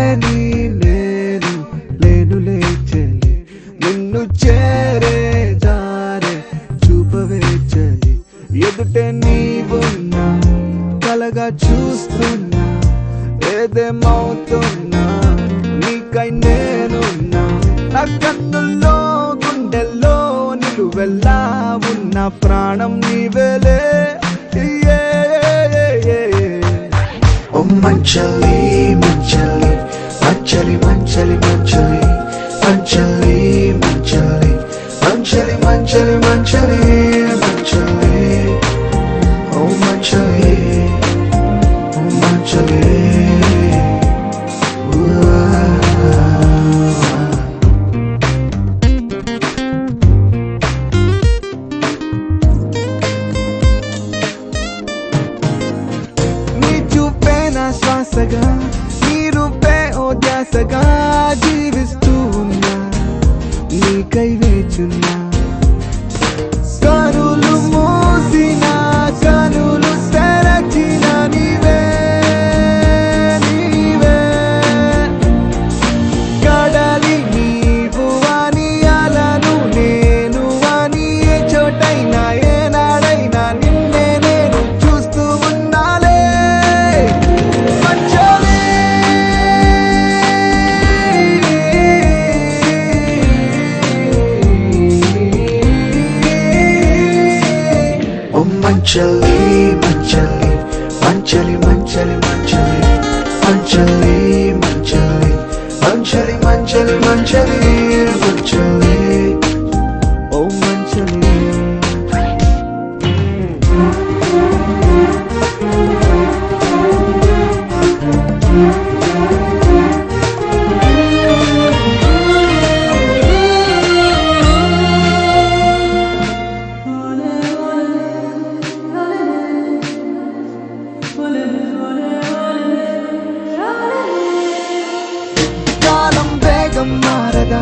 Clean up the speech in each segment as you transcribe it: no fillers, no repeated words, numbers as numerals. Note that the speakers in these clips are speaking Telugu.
లేని నేను లేనులే చలి, నిన్ను చేరే దారే చూపవే చలి. ఎదుటే నీవున్నా కలగా చూస్తున్నా, ఏదేమవుతున్నా నీకై నేనున్నా. నా కన్నుల్లో గుండెల్లో నిలువెల్లా ఉన్న ప్రాణం నీవేలే. ఓ మంచలి మంచలి మంచలి మంచలి మంచలి మంచలి మంచలి మంచలి మంచలి మంచలి మంచలి ఓ మంచలి ఓ మంచలి. శ్వాసగా నీ రూపే ఓ ధ్యాసగా జీవిస్తూ ఉన్నా, నీకై వేచున్నా. కనులు మూసిన కనులు తెరచిన నీవే నీవే, కడలి నీవు అని అలను నేను అని, ఏ చోటైనా ఏనాడైనా నిన్నే నేను చూస్తూ ఉన్నాలే. మంచలి మంచలి మంచలి మంచలి మంచలి మంచలి మంచలి మంచలి మంచలి మంచలి మంచలి ఓ మంచలి. మారదా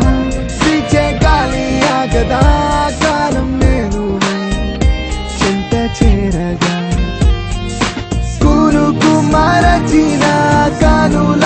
పీచే గాలి ఆగదా, కాలం నేను చెంత చేరగా. స్కూలుకు మరచిన కానుల